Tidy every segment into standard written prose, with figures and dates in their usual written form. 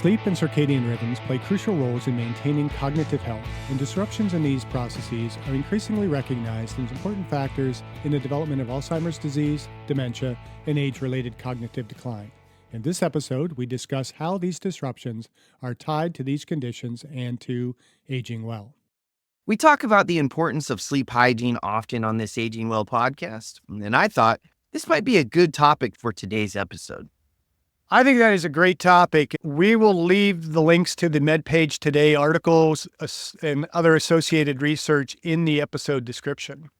Sleep and circadian rhythms play crucial roles in maintaining cognitive health, and disruptions in these processes are increasingly recognized as important factors in the development of Alzheimer's disease, dementia, and age-related cognitive decline. In this episode, we discuss how these disruptions are tied to these conditions and to aging well. We talk about the importance of sleep hygiene often on this Aging Well podcast, and I thought this might be a good topic for today's episode. I think that is a great topic. We will leave the links to the MedPage Today articles and other associated research in the episode description.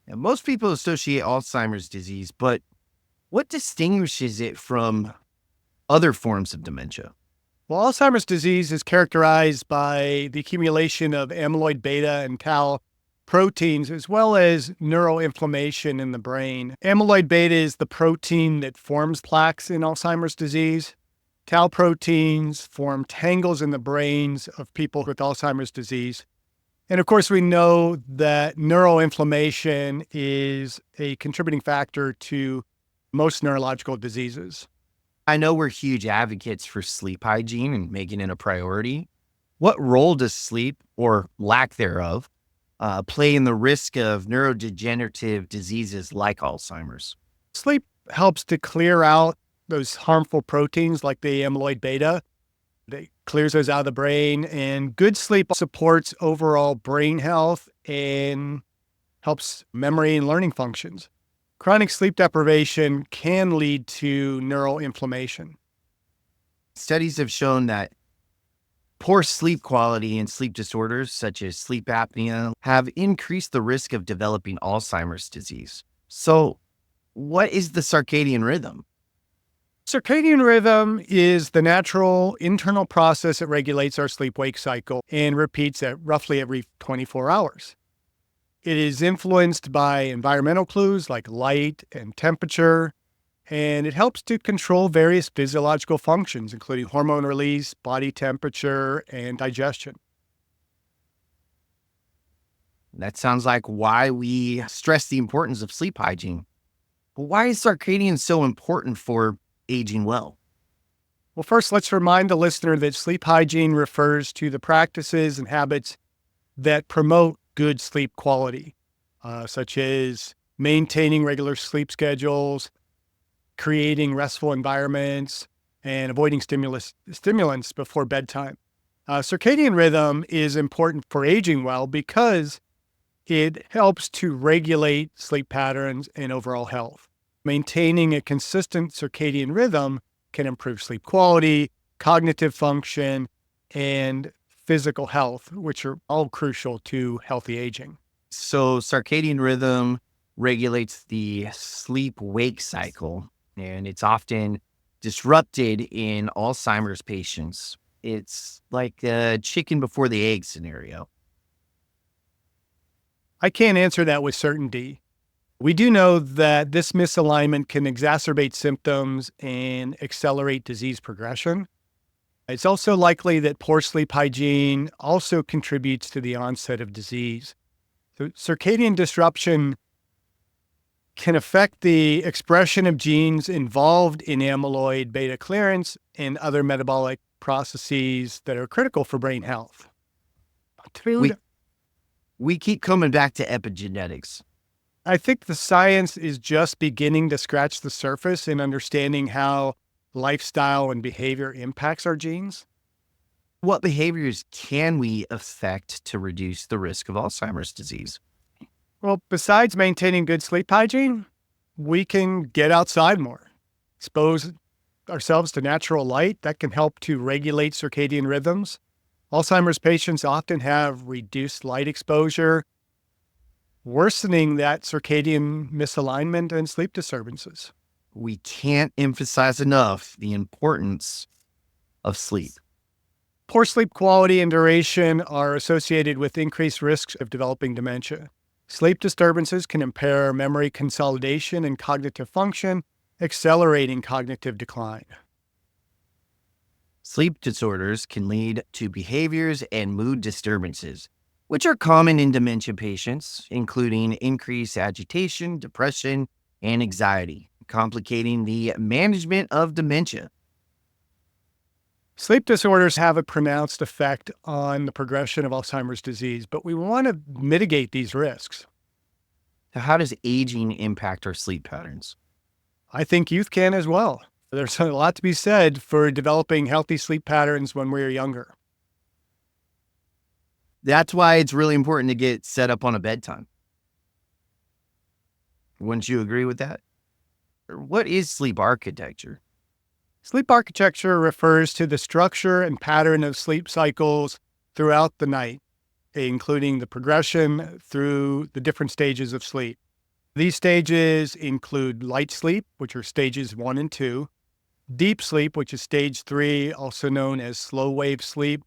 Now, most people associate Alzheimer's disease, but what distinguishes it from other forms of dementia? Well, Alzheimer's disease is characterized by the accumulation of amyloid beta and tau proteins, as well as neuroinflammation in the brain. Amyloid beta is the protein that forms plaques in Alzheimer's disease. Tau proteins form tangles in the brains of people with Alzheimer's disease. And of course, we know that neuroinflammation is a contributing factor to most neurological diseases. I know we're huge advocates for sleep hygiene and making it a priority. What role does sleep, or lack thereof, play in the risk of neurodegenerative diseases like Alzheimer's? Sleep helps to clear out those harmful proteins like the amyloid beta. It clears those out of the brain, and good sleep supports overall brain health and helps memory and learning functions. Chronic sleep deprivation can lead to neuroinflammation. Studies have shown that poor sleep quality and sleep disorders such as sleep apnea have increased the risk of developing Alzheimer's disease. So, what is the circadian rhythm? Circadian rhythm is the natural internal process that regulates our sleep-wake cycle and repeats at roughly every 24 hours. It is influenced by environmental clues like light and temperature, and it helps to control various physiological functions, including hormone release, body temperature, and digestion. That sounds like why we stress the importance of sleep hygiene. But why is circadian so important for aging well? Well, first, let's remind the listener that sleep hygiene refers to the practices and habits that promote good sleep quality, such as maintaining regular sleep schedules, creating restful environments, and avoiding stimulants before bedtime. Circadian rhythm is important for aging well because it helps to regulate sleep patterns and overall health. Maintaining a consistent circadian rhythm can improve sleep quality, cognitive function, and physical health, which are all crucial to healthy aging. So circadian rhythm regulates the sleep-wake cycle, and it's often disrupted in Alzheimer's patients. It's like a chicken before the egg scenario. I can't answer that with certainty. We do know that this misalignment can exacerbate symptoms and accelerate disease progression. It's also likely that poor sleep hygiene also contributes to the onset of disease. So circadian disruption can affect the expression of genes involved in amyloid beta clearance and other metabolic processes that are critical for brain health. We keep coming back to epigenetics. I think the science is just beginning to scratch the surface in understanding how lifestyle and behavior impacts our genes. What behaviors can we affect to reduce the risk of Alzheimer's disease? Well, besides maintaining good sleep hygiene, we can get outside more, expose ourselves to natural light. That can help to regulate circadian rhythms. Alzheimer's patients often have reduced light exposure, worsening that circadian misalignment and sleep disturbances. We can't emphasize enough the importance of sleep. Poor sleep quality and duration are associated with increased risks of developing dementia. Sleep disturbances can impair memory consolidation and cognitive function, accelerating cognitive decline. Sleep disorders can lead to behaviors and mood disturbances, which are common in dementia patients, including increased agitation, depression, and anxiety, complicating the management of dementia. Sleep disorders have a pronounced effect on the progression of Alzheimer's disease, but we want to mitigate these risks. So how does aging impact our sleep patterns? I think youth can as well. There's a lot to be said for developing healthy sleep patterns when we're younger. That's why it's really important to get set up on a bedtime. Wouldn't you agree with that? What is sleep architecture? Sleep architecture refers to the structure and pattern of sleep cycles throughout the night, including the progression through the different stages of sleep. These stages include light sleep, which are stages 1 and 2, deep sleep, which is stage 3, also known as slow wave sleep,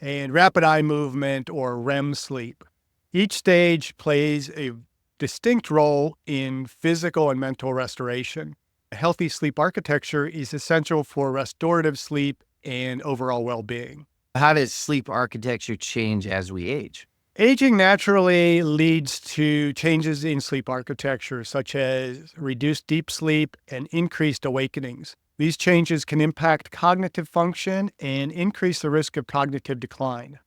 and rapid eye movement or REM sleep. Each stage plays a distinct role in physical and mental restoration. A healthy sleep architecture is essential for restorative sleep and overall well-being. How does sleep architecture change as we age? Aging naturally leads to changes in sleep architecture, such as reduced deep sleep and increased awakenings. These changes can impact cognitive function and increase the risk of cognitive decline.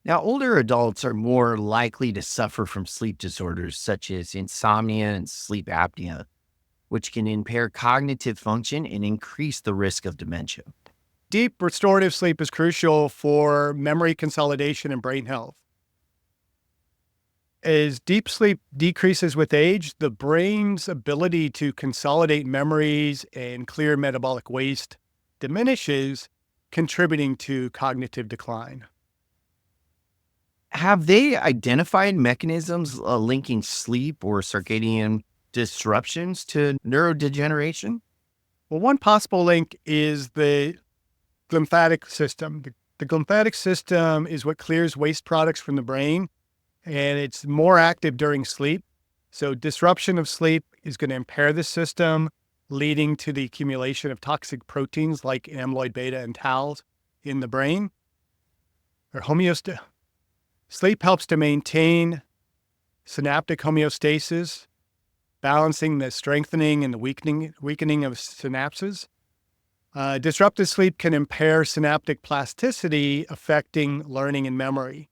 Now, older adults are more likely to suffer from sleep disorders such as insomnia and sleep apnea, which can impair cognitive function and increase the risk of dementia. Deep restorative sleep is crucial for memory consolidation and brain health. As deep sleep decreases with age, the brain's ability to consolidate memories and clear metabolic waste diminishes, contributing to cognitive decline. Have they identified mechanisms linking sleep or circadian disruptions to neurodegeneration? Well, one possible link is the glymphatic system. The glymphatic system is what clears waste products from the brain, and it's more active during sleep. So disruption of sleep is going to impair the system, leading to the accumulation of toxic proteins like amyloid beta and tau in the brain. Sleep helps to maintain synaptic homeostasis, balancing the strengthening and the weakening of synapses. Disrupted sleep can impair synaptic plasticity, affecting learning and memory.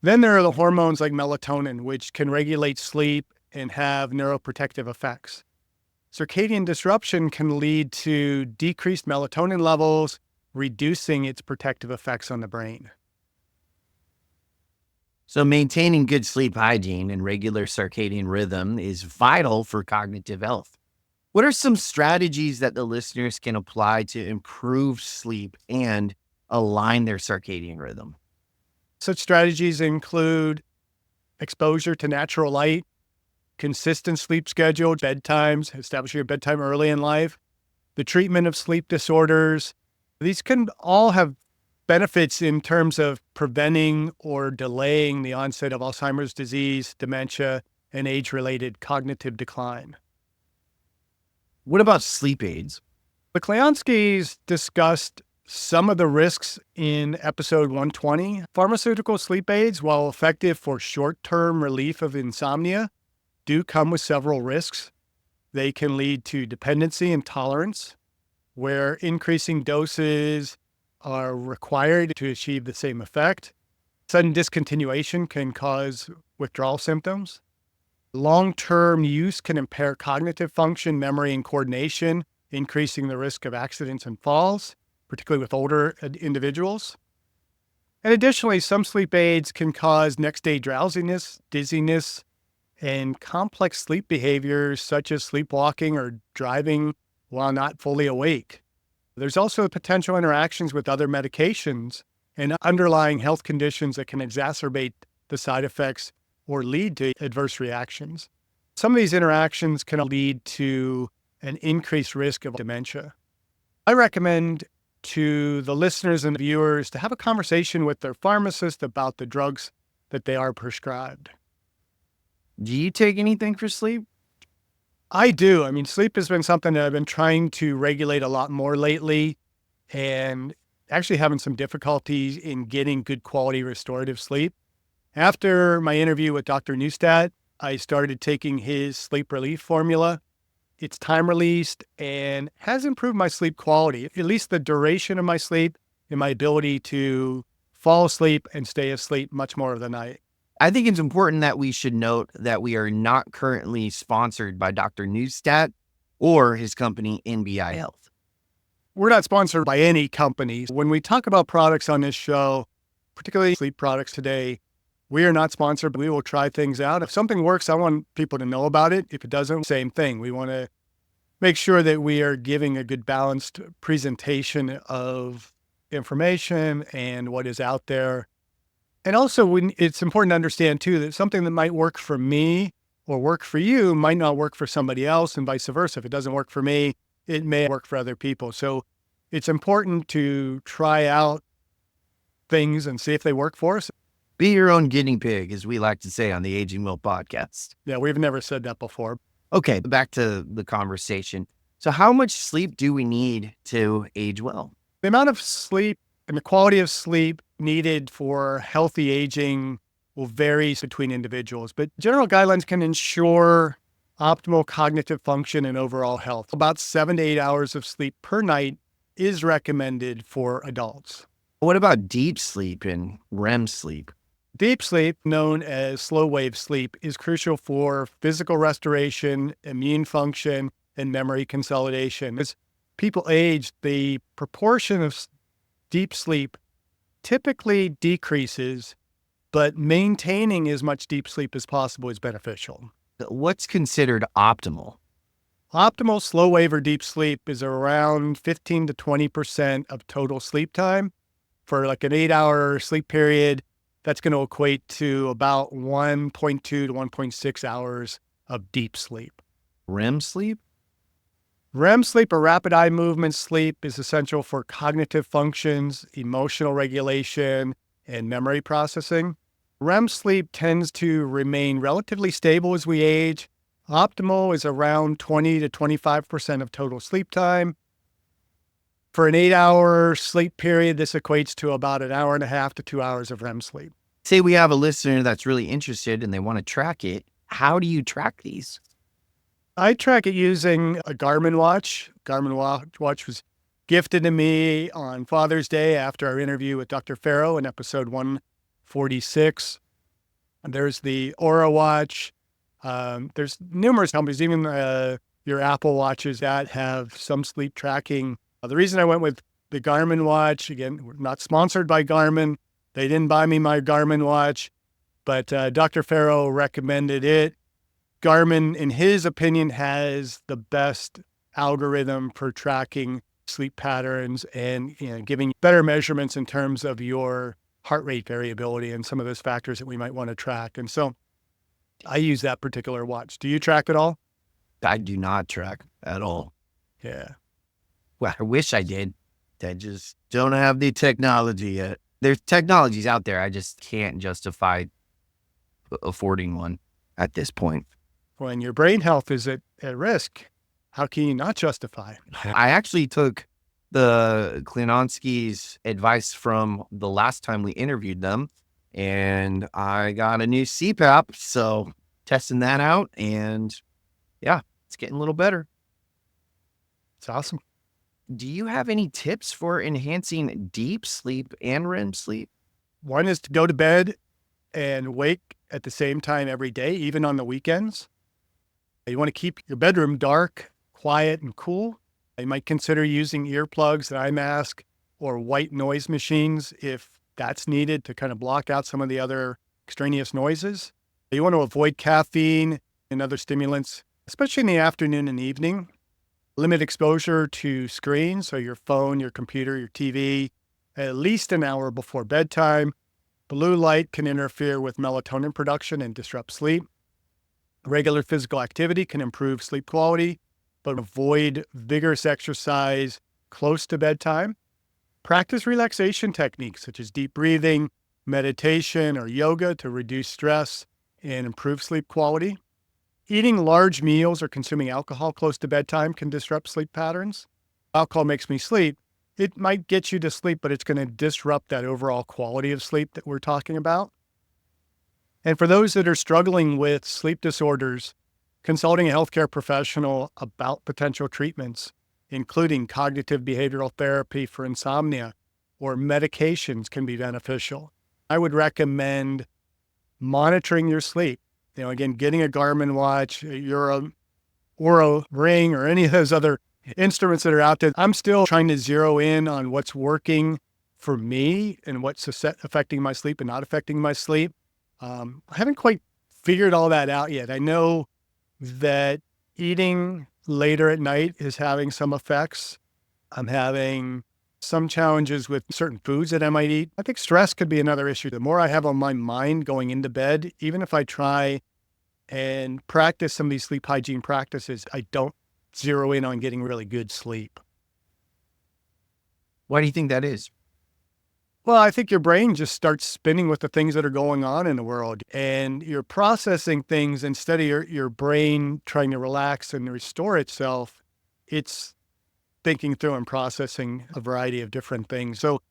Then there are the hormones like melatonin, which can regulate sleep and have neuroprotective effects. Circadian disruption can lead to decreased melatonin levels, reducing its protective effects on the brain. So, maintaining good sleep hygiene and regular circadian rhythm is vital for cognitive health. What are some strategies that the listeners can apply to improve sleep and align their circadian rhythm? Such strategies include exposure to natural light, consistent sleep schedule, bedtimes, establishing your bedtime early in life, the treatment of sleep disorders. These can all have benefits in terms of preventing or delaying the onset of Alzheimer's disease, dementia, and age-related cognitive decline. What about sleep aids? The Kleonskis discussed some of the risks in episode 120. Pharmaceutical sleep aids, while effective for short-term relief of insomnia, do come with several risks. They can lead to dependency and tolerance, where increasing doses are required to achieve the same effect. Sudden discontinuation can cause withdrawal symptoms. Long-term use can impair cognitive function, memory, and coordination, increasing the risk of accidents and falls, particularly with older individuals. And additionally, some sleep aids can cause next-day drowsiness, dizziness, and complex sleep behaviors such as sleepwalking or driving while not fully awake. There's also potential interactions with other medications and underlying health conditions that can exacerbate the side effects or lead to adverse reactions. Some of these interactions can lead to an increased risk of dementia. I recommend to the listeners and viewers to have a conversation with their pharmacist about the drugs that they are prescribed. Do you take anything for sleep? I do. I mean, sleep has been something that I've been trying to regulate a lot more lately, and actually having some difficulties in getting good quality restorative sleep. After my interview with Dr. Neustadt, I started taking his sleep relief formula, It's time released and has improved my sleep quality, at least the duration of my sleep and my ability to fall asleep and stay asleep much more of the night. I think it's important that we should note that we are not currently sponsored by Dr. Newstat or his company, NBI Health. We're not sponsored by any companies. When we talk about products on this show, particularly sleep products today, we are not sponsored, but we will try things out. If something works, I want people to know about it. If it doesn't, same thing. We want to make sure that we are giving a good balanced presentation of information and what is out there. And also, it's important to understand, too, that something that might work for me or work for you might not work for somebody else, and vice versa. If it doesn't work for me, it may work for other people. So it's important to try out things and see if they work for us. Be your own guinea pig, as we like to say on the Aging Well podcast. Yeah, we've never said that before. Okay, back to the conversation. So how much sleep do we need to age well? The amount of sleep and the quality of sleep needed for healthy aging will vary between individuals, but general guidelines can ensure optimal cognitive function and overall health. About 7 to 8 hours of sleep per night is recommended for adults. What about deep sleep and REM sleep? Deep sleep, known as slow wave sleep, is crucial for physical restoration, immune function, and memory consolidation. As people age, the proportion of deep sleep typically decreases, but maintaining as much deep sleep as possible is beneficial. What's considered optimal? Optimal slow wave or deep sleep is around 15 to 20% of total sleep time. For like an 8-hour sleep period, that's going to equate to about 1.2 to 1.6 hours of deep sleep. REM sleep? REM sleep, or rapid eye movement sleep, is essential for cognitive functions, emotional regulation, and memory processing. REM sleep tends to remain relatively stable as we age. Optimal is around 20 to 25% of total sleep time. For an 8-hour sleep period, this equates to about an hour and a half to 2 hours of REM sleep. Say we have a listener that's really interested and they want to track it. How do you track these? I track it using a Garmin watch. Garmin watch was gifted to me on Father's Day after our interview with Dr. Farrow in episode 146. And there's the Aura watch. There's numerous companies, even your Apple watches that have some sleep tracking. The reason I went with the Garmin watch, again, we're not sponsored by Garmin. They didn't buy me my Garmin watch, but Dr. Farrow recommended it. Garmin, in his opinion, has the best algorithm for tracking sleep patterns and giving better measurements in terms of your heart rate variability and some of those factors that we might want to track. And so I use that particular watch. Do you track at all? I do not track at all. Yeah. Well, I wish I did. I just don't have the technology yet. There's technologies out there. I just can't justify affording one at this point. When your brain health is at risk, how can you not justify? I actually took the Klonowski's advice from the last time we interviewed them, and I got a new CPAP. So testing that out, and yeah, it's getting a little better. It's awesome. Do you have any tips for enhancing deep sleep and REM sleep? One is to go to bed and wake at the same time every day, even on the weekends. You want to keep your bedroom dark, quiet, and cool. You might consider using earplugs, an eye mask, or white noise machines if that's needed to kind of block out some of the other extraneous noises. You want to avoid caffeine and other stimulants, especially in the afternoon and evening. Limit exposure to screens, so your phone, your computer, your TV, at least an hour before bedtime. Blue light can interfere with melatonin production and disrupt sleep. Regular physical activity can improve sleep quality, but avoid vigorous exercise close to bedtime. Practice relaxation techniques such as deep breathing, meditation, or yoga to reduce stress and improve sleep quality. Eating large meals or consuming alcohol close to bedtime can disrupt sleep patterns. Alcohol makes me sleep. It might get you to sleep, but it's going to disrupt that overall quality of sleep that we're talking about. And for those that are struggling with sleep disorders, Consulting a healthcare professional about potential treatments, including cognitive behavioral therapy for insomnia or medications, can be beneficial. I would recommend monitoring your sleep. Again, getting a Garmin watch, your Oura ring, or any of those other instruments that are out there. I'm still trying to zero in on what's working for me and what's affecting my sleep and not affecting my sleep. I haven't quite figured all that out yet. I know that eating later at night is having some effects. I'm having some challenges with certain foods that I might eat. I think stress could be another issue. The more I have on my mind going into bed, even if I try and practice some of these sleep hygiene practices, I don't zero in on getting really good sleep. Why do you think that is? Well, I think your brain just starts spinning with the things that are going on in the world, and you're processing things instead of your brain trying to relax and restore itself. It's thinking through and processing a variety of different things. So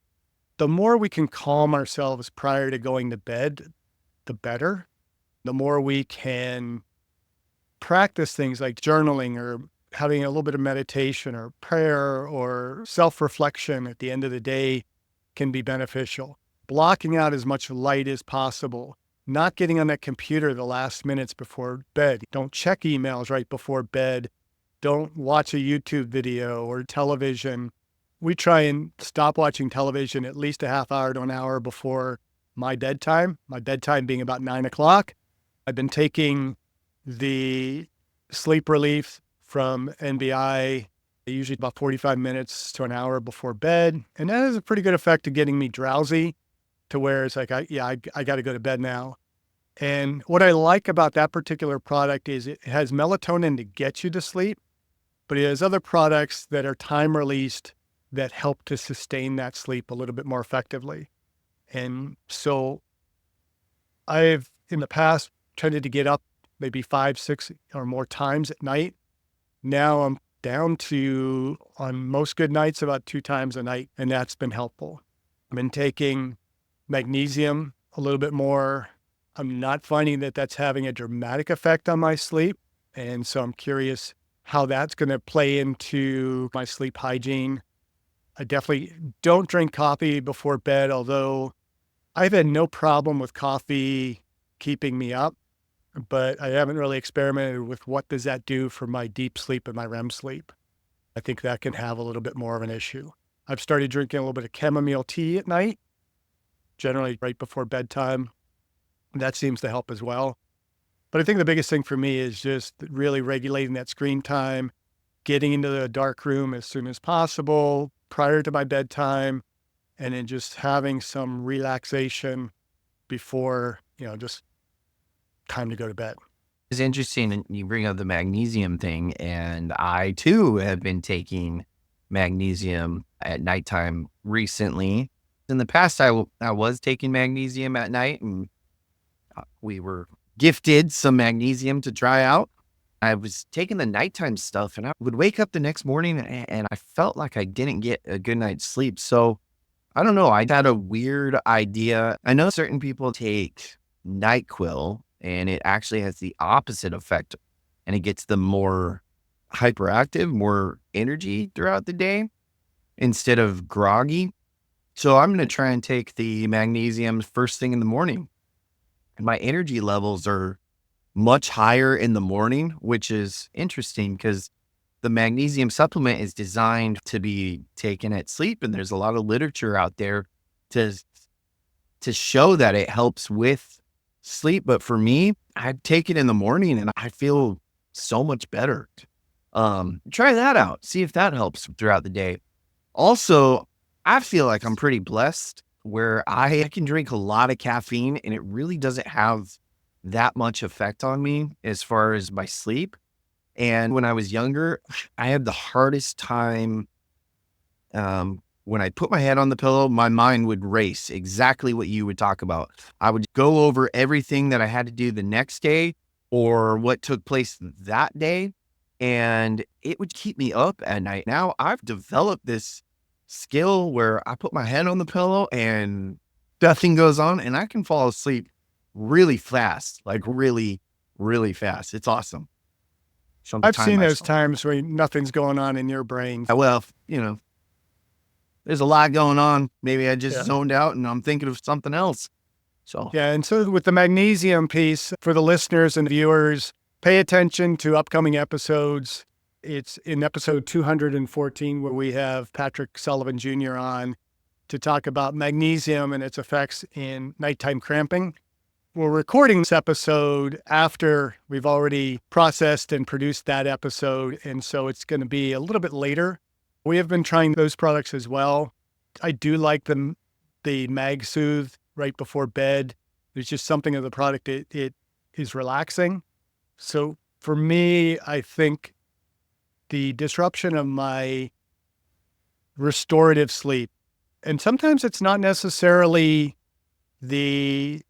the more we can calm ourselves prior to going to bed, the better. The more we can practice things like journaling or having a little bit of meditation or prayer or self-reflection at the end of the day can be beneficial. Blocking out as much light as possible, not getting on that computer the last minutes before bed. Don't check emails right before bed. Don't watch a YouTube video or television. We try and stop watching television at least a half hour to an hour before my bedtime being about 9 o'clock. I've been taking the sleep relief from NBI, usually about 45 minutes to an hour before bed. And that has a pretty good effect of getting me drowsy to where it's like, I got to go to bed now. And what I like about that particular product is it has melatonin to get you to sleep, but it has other products that are time released that help to sustain that sleep a little bit more effectively. And so I've in the past tended to get up maybe 5, 6 or more times at night. Now I'm down to, on most good nights, about 2 times a night, and that's been helpful. I've been taking magnesium a little bit more. I'm not finding that that's having a dramatic effect on my sleep, and so I'm curious how that's going to play into my sleep hygiene. I definitely don't drink coffee before bed, although I've had no problem with coffee keeping me up, but I haven't really experimented with what does that do for my deep sleep and my REM sleep. I think that can have a little bit more of an issue. I've started drinking a little bit of chamomile tea at night, generally right before bedtime. That seems to help as well. But I think the biggest thing for me is just really regulating that screen time, getting into the dark room as soon as possible prior to my bedtime, and then just having some relaxation before, just time to go to bed. It's interesting that you bring up the magnesium thing, and I too have been taking magnesium at nighttime recently. In the past, I was taking magnesium at night, and we were gifted some magnesium to try out. I was taking the nighttime stuff, and I would wake up the next morning, and I felt like I didn't get a good night's sleep. So I don't know. I had a weird idea. I know certain people take NyQuil, and it actually has the opposite effect, and it gets them more hyperactive, more energy throughout the day instead of groggy. So I'm going to try and take the magnesium first thing in the morning. And my energy levels are much higher in the morning, which is interesting because the magnesium supplement is designed to be taken at sleep. And there's a lot of literature out there to show that it helps with sleep. But for me, I take it in the morning and I feel so much better. Try that out. See if that helps throughout the day. Also, I feel like I'm pretty blessed where I can drink a lot of caffeine and it really doesn't have that much effect on me as far as my sleep. And when I was younger, I had the hardest time. When I put my head on the pillow, my mind would race, exactly what you would talk about. I would go over everything that I had to do the next day or what took place that day, and it would keep me up at night. Now I've developed this skill where I put my head on the pillow and nothing goes on and I can fall asleep really fast, like really, really fast. It's awesome. Show them the I've time seen I those spent. times where nothing's going on in your brain. Well, there's a lot going on. Maybe I just Yeah. zoned out and I'm thinking of something else. So Yeah. And so with the magnesium piece for the listeners and viewers, pay attention to upcoming episodes. It's in episode 214 where we have Patrick Sullivan Jr. on to talk about magnesium and its effects in nighttime cramping. We're recording this episode after we've already processed and produced that episode, and so it's going to be a little bit later. We have been trying those products as well. I do like the Mag Soothe right before bed. There's just something of the product, it is relaxing. So for me, I think the disruption of my restorative sleep, and sometimes it's not necessarily the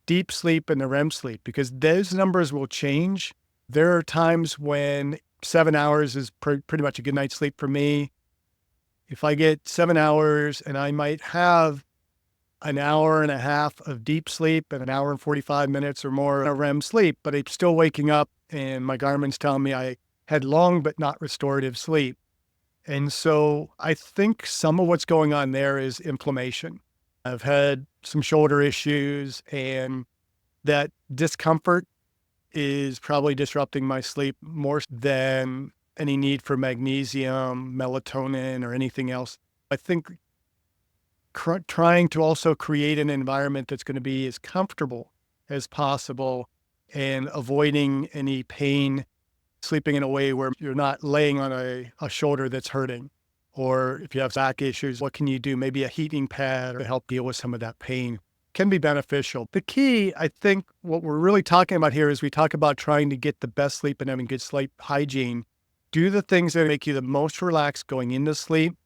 deep sleep and the REM sleep, because those numbers will change. There are times when 7 hours is pretty much a good night's sleep for me. If I get 7 hours and I might have an hour and a half of deep sleep and an hour and 45 minutes or more of REM sleep, but I'm still waking up and my Garmin's telling me I had long but not restorative sleep. And so I think some of what's going on there is inflammation. I've had some shoulder issues, and that discomfort is probably disrupting my sleep more than any need for magnesium, melatonin, or anything else. I think trying to also create an environment that's going to be as comfortable as possible and avoiding any pain, sleeping in a way where you're not laying on a shoulder that's hurting. Or if you have back issues, what can you do? Maybe a heating pad to help deal with some of that pain can be beneficial. The key, I think, what we're really talking about here is we talk about trying to get the best sleep and having good sleep hygiene. Do the things that make you the most relaxed going into sleep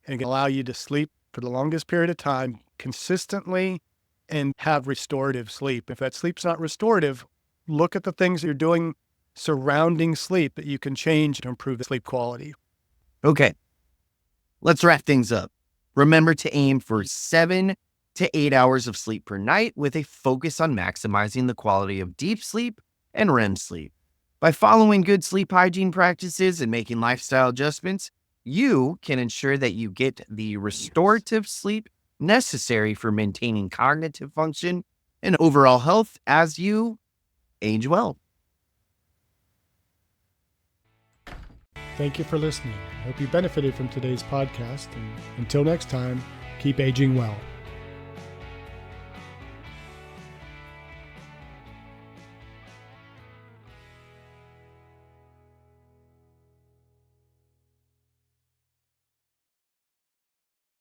and can allow you to sleep for the longest period of time consistently and have restorative sleep. If that sleep's not restorative, look at the things you're doing surrounding sleep that you can change to improve the sleep quality. okay, let's wrap things up. Remember to aim for 7 to 8 hours of sleep per night with a focus on maximizing the quality of deep sleep and REM sleep. By following good sleep hygiene practices and making lifestyle adjustments, you can ensure that you get the restorative sleep necessary for maintaining cognitive function and overall health as you age well. Thank you for listening. I hope you benefited from today's podcast. And until next time, keep aging well.